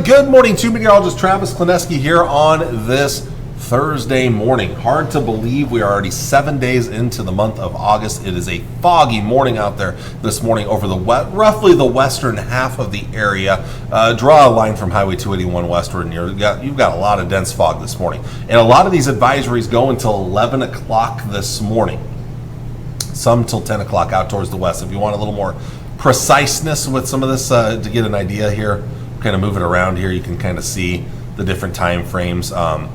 Good morning to meteorologist Travis Klineski here on this Thursday morning. Hard to believe we are already 7 days into the month of August. It is a foggy morning out there this morning over the roughly the western half of the area. Draw a line from Highway 281 westward, and you've got a lot of dense fog this morning. And a lot of these advisories go until 11 o'clock this morning. Some till 10 o'clock out towards the west. If you want a little more preciseness with some of this to get an idea here, kind of move it around here, you can kind of see the different time frames. 11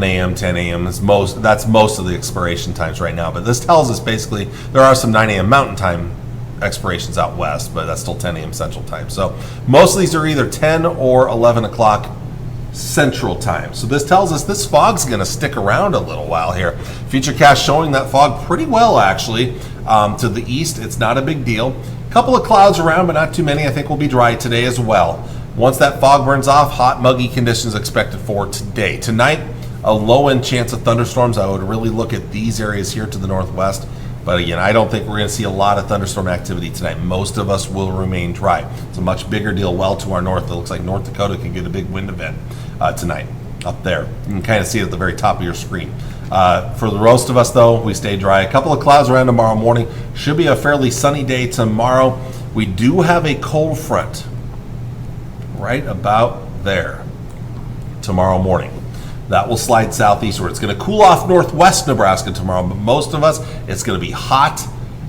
a.m., 10 a.m. That's most of the expiration times right now. But this tells us basically there are some 9 a.m. Mountain Time expirations out west, but that's still 10 a.m. Central Time. So most of these are either 10 or 11 o'clock Central Time. So this tells us this fog's going to stick around a little while here. Futurecast showing that fog pretty well, actually. To the east, it's not a big deal. A couple of clouds around, but not too many. I think will be dry today as well. Once that fog burns off, hot, muggy conditions expected for today. Tonight, a low-end chance of thunderstorms. I would really look at these areas here to the northwest. But again, I don't think we're going to see a lot of thunderstorm activity tonight. Most of us will remain dry. It's a much bigger deal well to our north. It looks like North Dakota can get a big wind event tonight up there. You can kind of see it at the very top of your screen. For the most of us, though, we stay dry. A couple of clouds around tomorrow morning. Should be a fairly sunny day tomorrow. We do have a cold front right about there tomorrow morning. That will slide southeastward. It's going to cool off northwest Nebraska tomorrow, but most of us, it's going to be hot.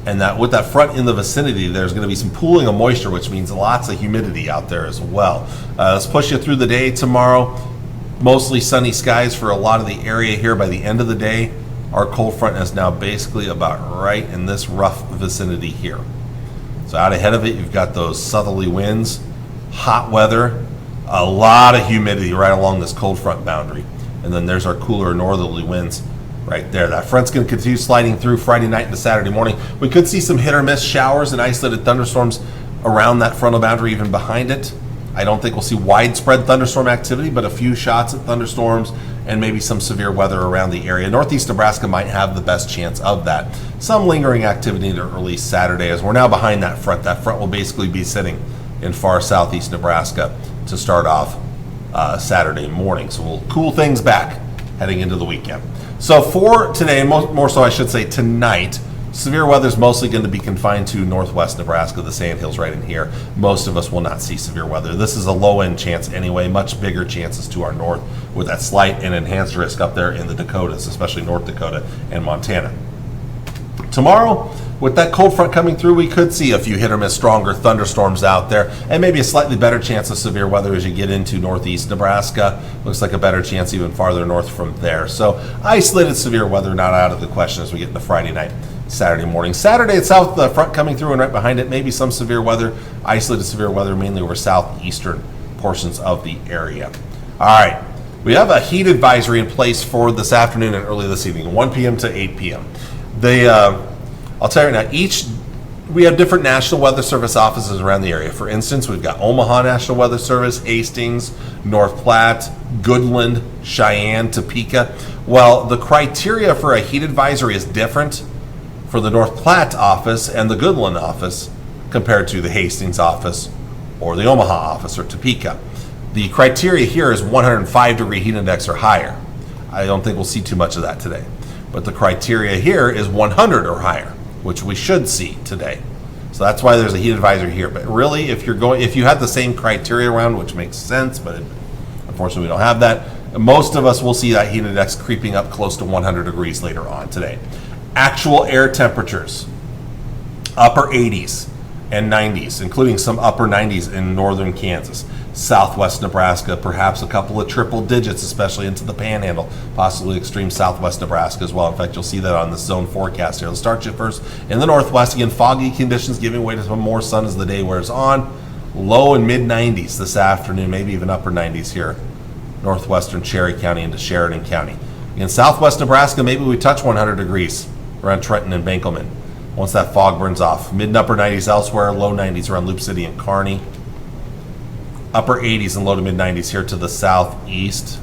And that with that front in the vicinity, there's going to be some pooling of moisture, which means lots of humidity out there as well. Let's push you through the day tomorrow. Mostly sunny skies for a lot of the area here. By the end of the day, our cold front is now basically about right in this rough vicinity here. So out ahead of it, you've got those southerly winds, hot weather, a lot of humidity right along this cold front boundary. And then there's our cooler northerly winds right there. That front's going to continue sliding through Friday night into Saturday morning. We could see some hit or miss showers and isolated thunderstorms around that frontal boundary, even behind it. I don't think we'll see widespread thunderstorm activity, but a few shots at thunderstorms and maybe some severe weather around the area. Northeast Nebraska might have the best chance of that. Some lingering activity into early Saturday as we're now behind that front. That front will basically be sitting in far southeast Nebraska to start off Saturday morning. So we'll cool things back heading into the weekend. So for today, more so I should say tonight, severe weather is mostly going to be confined to northwest Nebraska, the Sandhills right in here. Most of us will not see severe weather. This is a low-end chance anyway, much bigger chances to our north with that slight and enhanced risk up there in the Dakotas, especially North Dakota and Montana. Tomorrow, with that cold front coming through, we could see a few hit or miss stronger thunderstorms out there and maybe a slightly better chance of severe weather as you get into northeast Nebraska. Looks like a better chance even farther north from there. So isolated severe weather not out of the question as we get into Friday night, Saturday morning. Saturday itself, the front coming through and right behind it, maybe some severe weather, isolated severe weather mainly over southeastern portions of the area. All right, we have a heat advisory in place for this afternoon and early this evening, 1 p.m. to 8 p.m. I'll tell you right now, we have different National Weather Service offices around the area. For instance, we've got Omaha National Weather Service, Hastings, North Platte, Goodland, Cheyenne, Topeka. Well, the criteria for a heat advisory is different for the North Platte office and the Goodland office compared to the Hastings office or the Omaha office or Topeka. The criteria here is 105-degree heat index or higher. I don't think we'll see too much of that today. But the criteria here is 100 or higher, which we should see today. So that's why there's a heat advisory here. But really, if you have the same criteria around, which makes sense, but unfortunately we don't have that, most of us will see that heat index creeping up close to 100 degrees later on today. Actual air temperatures, upper 80s and 90s, including some upper 90s in northern Kansas. Southwest Nebraska, perhaps a couple of triple digits, especially into the Panhandle, possibly extreme southwest Nebraska as well. In fact, you'll see that on the zone forecast here. Let's start you first in the northwest. Again, foggy conditions giving way to some more sun as the day wears on. Low and mid 90s this afternoon, maybe even upper 90s here, northwestern Cherry County into Sheridan County. In southwest Nebraska, maybe we touch 100 degrees around Trenton and Benkelman once that fog burns off. Mid and upper 90s elsewhere, low 90s around Loop City and Kearney. Upper 80s and low to mid 90s here to the southeast.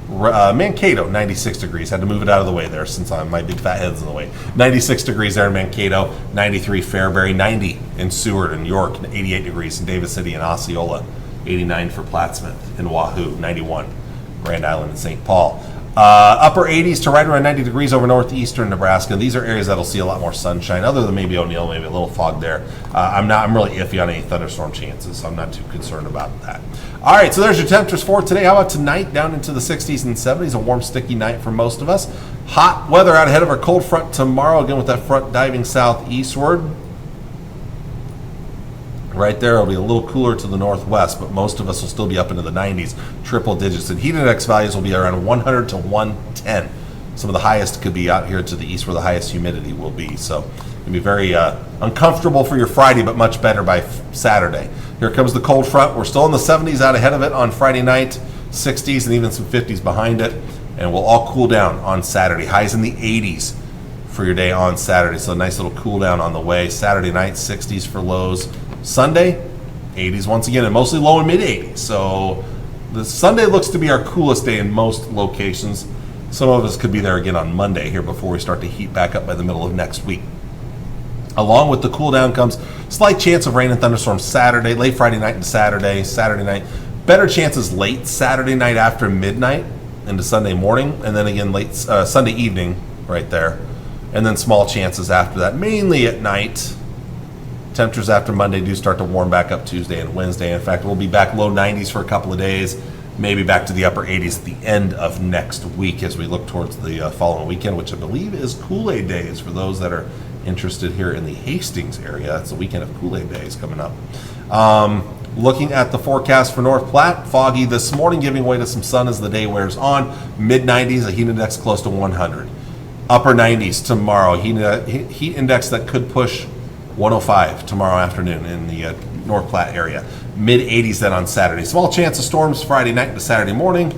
Mankato, 96 degrees. Had to move it out of the way there since my big fat head's in the way. 96 degrees there in Mankato, 93 Fairbury, 90 in Seward and York, 88 degrees in Davis City and Osceola, 89 for Plattsmouth and Wahoo, 91, Grand Island and St. Paul. Upper 80s to right around 90 degrees over northeastern Nebraska. These are areas that'll see a lot more sunshine, other than maybe O'Neill, maybe a little fog there. I'm really iffy on any thunderstorm chances, so I'm not too concerned about that. All right, so there's your temperatures for today. How about tonight? Down into the 60s and 70s, a warm, sticky night for most of us. Hot weather out ahead of our cold front tomorrow, again with that front diving southeastward. Right there, it'll be a little cooler to the northwest, but most of us will still be up into the 90s, triple digits. And heat index values will be around 100 to 110. Some of the highest could be out here to the east where the highest humidity will be. So it'll be very uncomfortable for your Friday, but much better by Saturday. Here comes the cold front. We're still in the 70s out ahead of it on Friday night, 60s and even some 50s behind it. And we'll all cool down on Saturday. Highs in the 80s for your day on Saturday. So a nice little cool down on the way. Saturday night, 60s for lows. Sunday, 80s once again, and mostly low and mid 80s. So the Sunday looks to be our coolest day in most locations. Some of us could be there again on Monday here before we start to heat back up by the middle of next week. Along with the cool down comes slight chance of rain and thunderstorms Saturday, late Friday night and Saturday night. Better chances late Saturday night after midnight into Sunday morning, and then again late Sunday evening right there. And then small chances after that, mainly at night. Temperatures after Monday do start to warm back up Tuesday and Wednesday. In fact, we'll be back low 90s for a couple of days, maybe back to the upper 80s at the end of next week as we look towards the following weekend, which I believe is Kool-Aid days for those that are interested here in the Hastings area. It's the weekend of Kool-Aid days coming up. Looking at the forecast for North Platte, foggy this morning, giving way to some sun as the day wears on. Mid 90s, a heat index close to 100. Upper 90s tomorrow, heat index that could push 105 tomorrow afternoon in the North Platte area. Mid 80s then on Saturday. Small chance of storms Friday night to Saturday morning.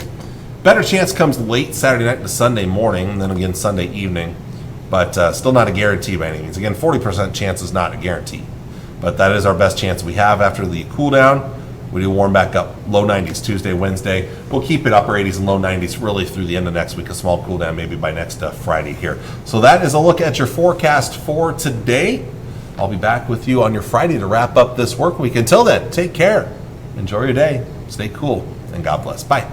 Better chance comes late Saturday night to Sunday morning, and then again Sunday evening. But still not a guarantee by any means. Again, 40% chance is not a guarantee. But that is our best chance we have after the cool down. We do warm back up, low 90s Tuesday, Wednesday. We'll keep it upper 80s and low 90s really through the end of next week. A small cool down maybe by next Friday here. So that is a look at your forecast for today. I'll be back with you on your Friday to wrap up this work week. Until then, take care. Enjoy your day. Stay cool. And God bless. Bye.